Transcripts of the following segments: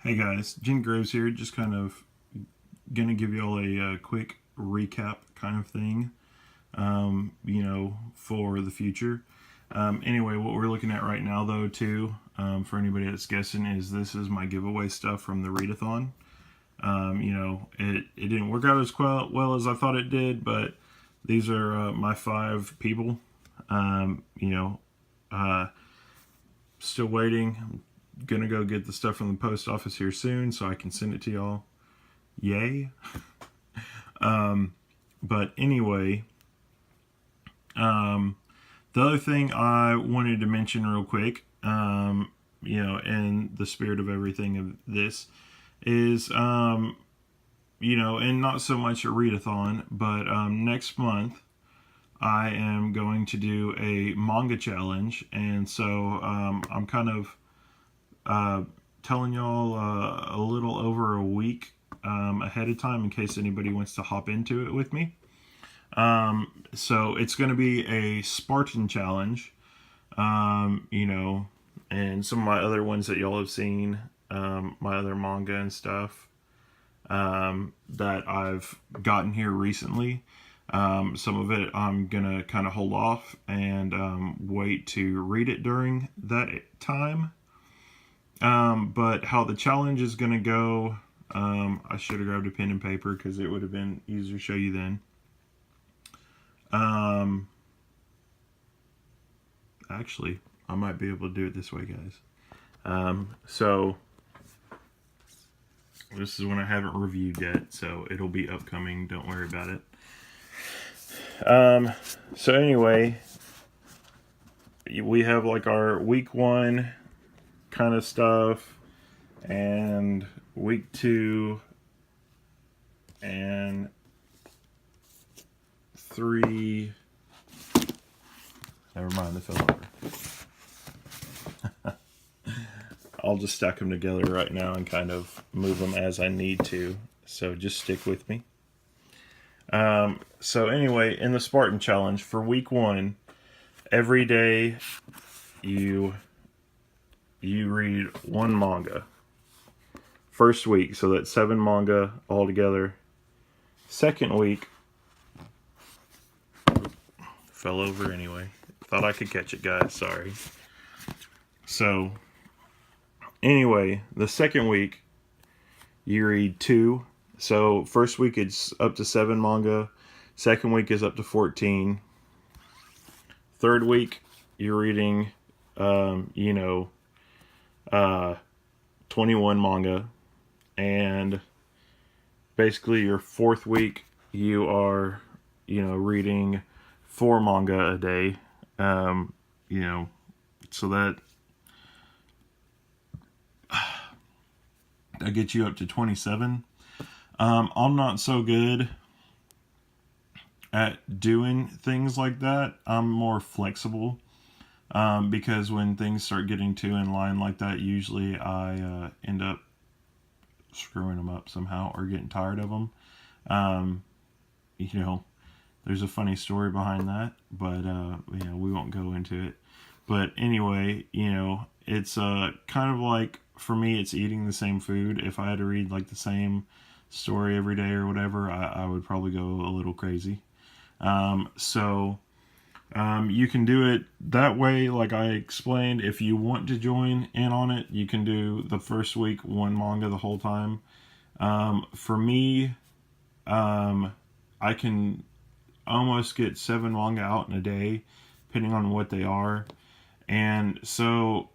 Hey guys, Jen Groves here, just kind of gonna give y'all a quick recap kind of thing, for the future. Anyway, what we're looking at right now, though, too, for anybody that's guessing, is this is my giveaway stuff from the readathon. It didn't work out as well as I thought it did, but these are my 5 people. Um, you know, uh, Still waiting. I'm gonna go get the stuff from the post office here soon so I can send it to y'all. Yay. But anyway, the other thing I wanted to mention real quick, in the spirit of everything of this, is, and not so much a readathon, but next month I am going to do a manga challenge, and so I'm kind of telling y'all a little over a week ahead of time in case anybody wants to hop into it with me. So it's going to be a Spartan challenge, and some of my other ones that y'all have seen, my other manga and stuff that I've gotten here recently. Some of it I'm gonna kind of hold off and wait to read it during that time. But how the challenge is gonna go, I should have grabbed a pen and paper because it would have been easier to show you then. Actually, I might be able to do it this way, guys. So this is one I haven't reviewed yet, so it'll be upcoming. Don't worry about it. So anyway, we have like our week 1 kind of stuff, and week 2 and 3. Never mind, they fell over. I'll just stack them together right now and kind of move them as I need to. So just stick with me. So anyway, in the Spartan challenge for week 1, every day you read 1 manga. First week, so that's 7 manga altogether. Second week, fell over anyway. Thought I could catch it, guys. Sorry. So anyway, the second week you read 2. So first week it's up to 7 manga. Second week is up to 14. Third week you're reading, 21 manga. And basically your fourth week you are, reading 4 manga a day. So that gets you up to 27. I'm not so good at doing things like that. I'm more flexible because when things start getting too in line like that, usually I end up screwing them up somehow or getting tired of them. There's a funny story behind that, but we won't go into it. But anyway, it's kind of like, for me, it's eating the same food. If I had to read like the same story every day or whatever, I would probably go a little crazy. You can do it that way, like I explained. If you want to join in on it, you can do the first week 1 manga the whole time. For me, I can almost get 7 manga out in a day, depending on what they are. And so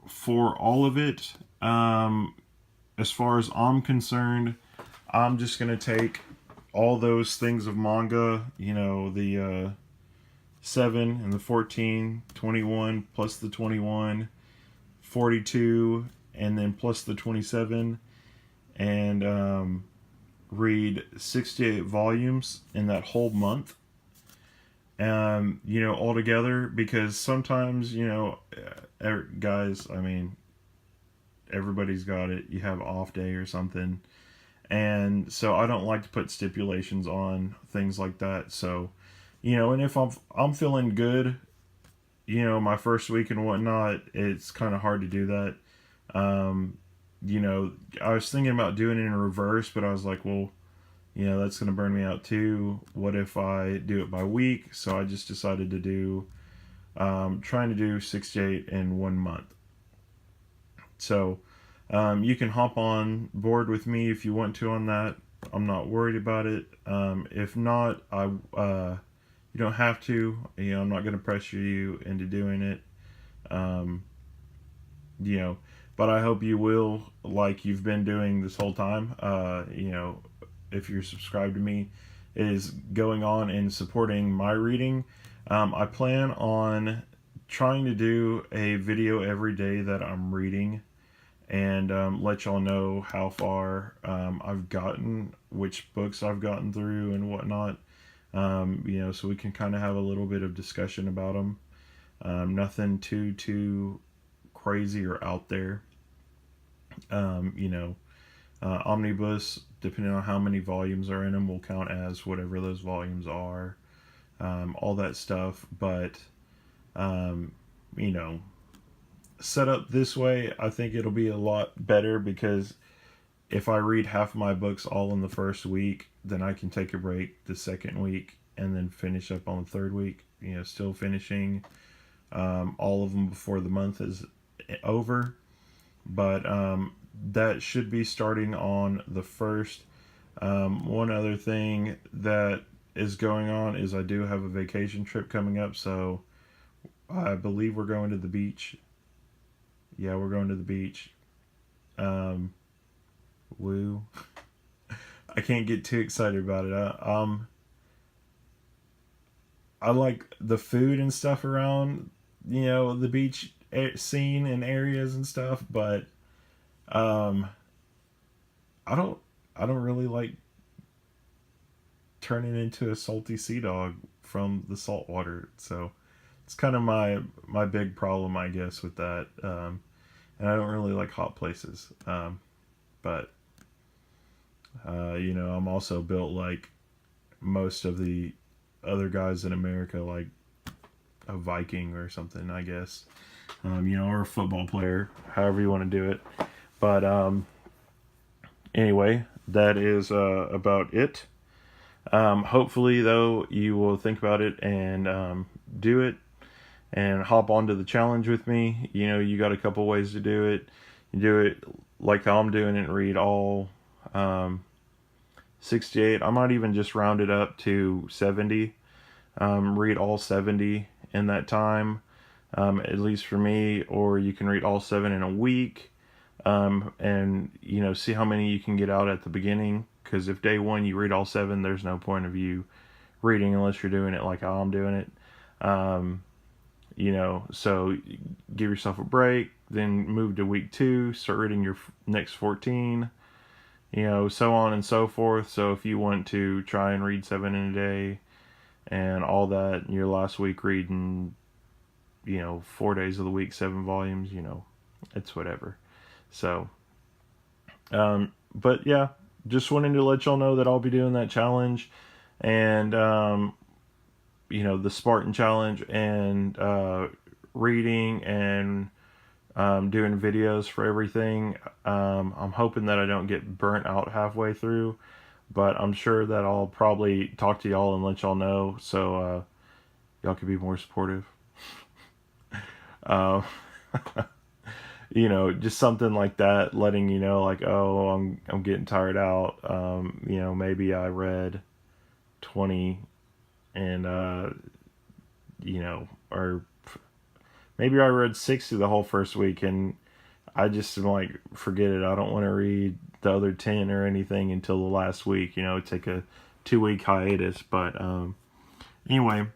for all of it, as far as I'm concerned, I'm just going to take all those things of manga, the 7 and the 14, 21 plus the 21, 42, and then plus the 27, and read 68 volumes in that whole month. All together, because sometimes, guys, I mean, everybody's got it. You have off day or something. And so I don't like to put stipulations on things like that. So, and if I'm feeling good, my first week and whatnot, it's kind of hard to do that. you know, I was thinking about doing it in reverse, but I was like, well, you know, that's going to burn me out too. What if I do it by week? So I just decided to do, trying to do 68 in 1 month. So you can hop on board with me if you want to on that. I'm not worried about it. If not, you don't have to. You know, I'm not going to pressure you into doing it. Um, you know, but I hope you will, like you've been doing this whole time. You know, if you're subscribed to me, is going on and supporting my reading. I plan on trying to do a video every day that I'm reading, and let y'all know how far I've gotten, which books I've gotten through, and whatnot. You know, so we can kind of have a little bit of discussion about them. Nothing too crazy or out there. You know, omnibus, depending on how many volumes are in them, will count as whatever those volumes are. All that stuff, but you know, set up this way, I think it'll be a lot better, because if I read half of my books all in the first week, then I can take a break the second week and then finish up on the third week. You know, still finishing all of them before the month is over. But that should be starting on the 1st. One other thing that is going on is I do have a vacation trip coming up, so I believe we're going to the beach. Yeah, we're going to the beach. Woo. I can't get too excited about it. I like the food and stuff around, you know, the beach scene and areas and stuff, but um, I don't really like turning into a salty sea dog from the salt water. So it's kind of my big problem, I guess, with that. And I don't really like hot places. But you know, I'm also built like most of the other guys in America, like a Viking or something, I guess. You know, or a football player, however you want to do it. But anyway, that is about it. Hopefully, though, you will think about it and do it and hop onto the challenge with me. You know, you got a couple ways to do it. You do it like how I'm doing it and read all 68. I might even just round it up to 70. Read all 70 in that time, at least for me, or you can read all 7 in a week. And you know, see how many you can get out at the beginning, because if day 1 you read all 7, there's no point of you reading unless you're doing it like how I'm doing it. You know, so give yourself a break, then move to week 2, start reading your next 14, you know, so on and so forth. So if you want to try and read 7 in a day and all that, and your last week reading, you know, 4 days of the week, 7 volumes, you know, it's whatever. So, but yeah, just wanted to let y'all know that I'll be doing that challenge, and, you know, the Spartan challenge, and, reading and, doing videos for everything. I'm hoping that I don't get burnt out halfway through, but I'm sure that I'll probably talk to y'all and let y'all know, so, y'all can be more supportive. Uh, you know, just something like that, letting you know, like, oh, I'm getting tired out. You know, maybe I read 20 and you know, or maybe I read 60 the whole first week, and I just am like, forget it. I don't want to read the other 10 or anything until the last week. You know, take a 2-week hiatus. But anyway,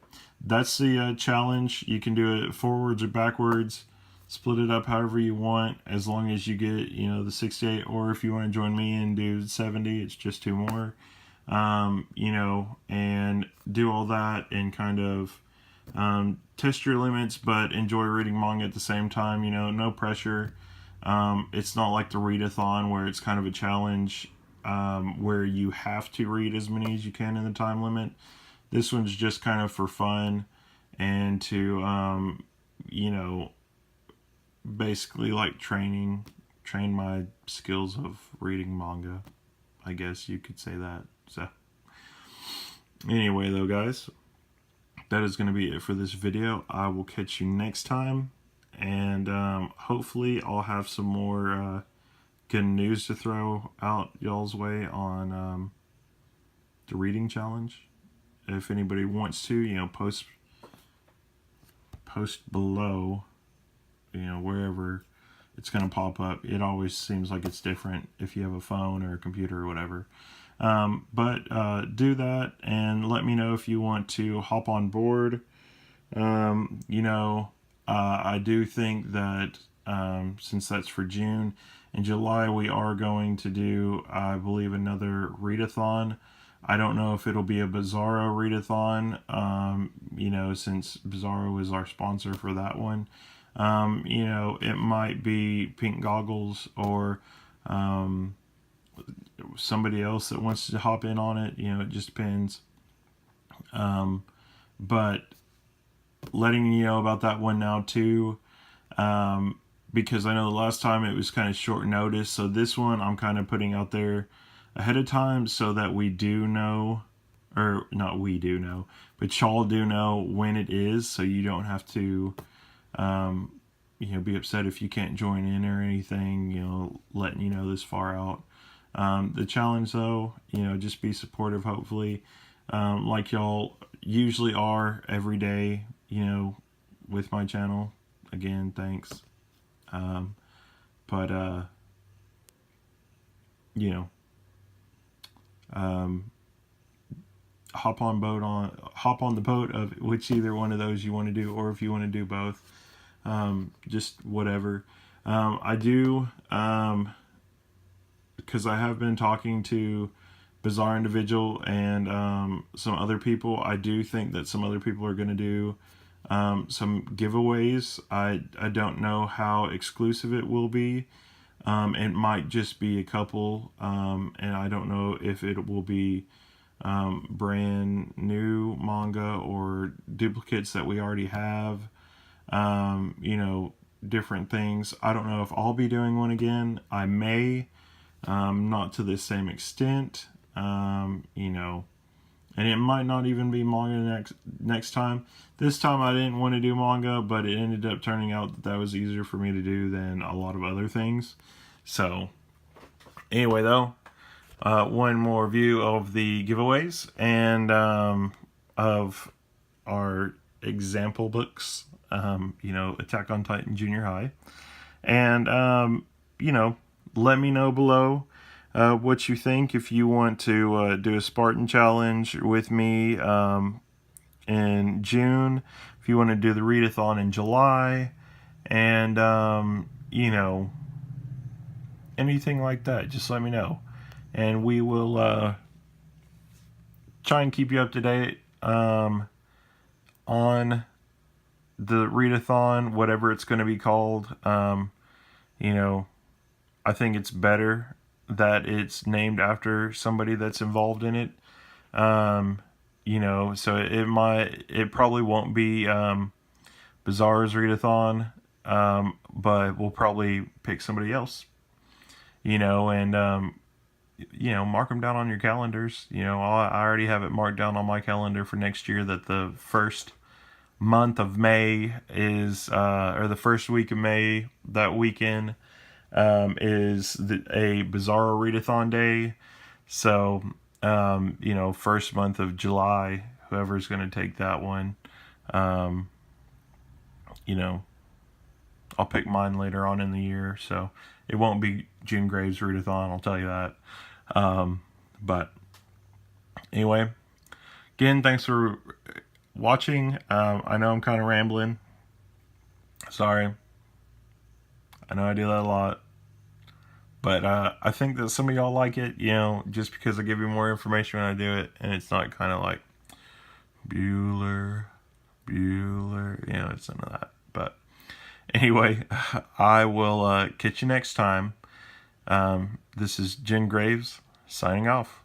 that's the challenge. You can do it forwards or backwards. Split it up however you want, as long as you get, you know, the 68, or if you want to join me and do 70, it's just 2 more. You know, and do all that and kind of test your limits, but enjoy reading manga at the same time. You know, no pressure. It's not like the readathon where it's kind of a challenge, where you have to read as many as you can in the time limit. This one's just kind of for fun and to, you know, basically like training train my skills of reading manga. I guess you could say that. So anyway, though, guys, that is going to be it for this video. I will catch you next time, and hopefully I'll have some more good news to throw out y'all's way on the reading challenge. If anybody wants to, you know, post below, you know, wherever it's going to pop up. It always seems like it's different if you have a phone or a computer or whatever. But do that and let me know if you want to hop on board. You know, I do think that since that's for June, in July we are going to do, I believe, another readathon. I don't know if it'll be a Bizarro readathon, you know, since Bizarro is our sponsor for that one. You know, it might be Pink Goggles or somebody else that wants to hop in on it. You know, it just depends. But letting you know about that one now too, because I know the last time it was kind of short notice. So this one I'm kind of putting out there ahead of time so that we do know, or not we do know, but y'all do know when it is, so you don't have to you know, be upset if you can't join in or anything, you know, letting you know this far out. The challenge though, you know, just be supportive, hopefully, like y'all usually are every day, you know, with my channel. Again, thanks. You know, hop on the boat of which either one of those you want to do, or if you want to do both, just whatever. I do, because I have been talking to Bizarre Individual and some other people. I do think that some other people are going to do some giveaways. I don't know how exclusive it will be. It might just be a couple, and I don't know if it will be brand new manga or duplicates that we already have, you know, different things. I don't know if I'll be doing one again. I may, not to the same extent, you know, and it might not even be manga next time. This time I didn't want to do manga, but it ended up turning out that was easier for me to do than a lot of other things. So anyway, though, one more view of the giveaways and of our example books, you know, Attack on Titan Junior High. And, you know, let me know below what you think. If you want to do a Spartan challenge with me in June, if you want to do the readathon in July, and, you know, anything like that, just let me know. And we will try and keep you up to date on the readathon, whatever it's going to be called. You know, I think it's better that it's named after somebody that's involved in it. You know, so it probably won't be Bizarre's readathon, but we'll probably pick somebody else. You know, and you know, mark them down on your calendars. You know, I already have it marked down on my calendar for next year that the first month of May is, or the first week of May, that weekend, is a Bizarro readathon day. So, you know, first month of July, whoever's going to take that one, you know, I'll pick mine later on in the year. So it won't be June Graves readathon, I'll tell you that. But anyway, again, thanks for watching. I know I'm kind of rambling. Sorry. I know I do that a lot. But I think that some of y'all like it, you know, just because I give you more information when I do it. And it's not kind of like Bueller, you know, it's none of that. But anyway, I will catch you next time. This is Jen Graves signing off.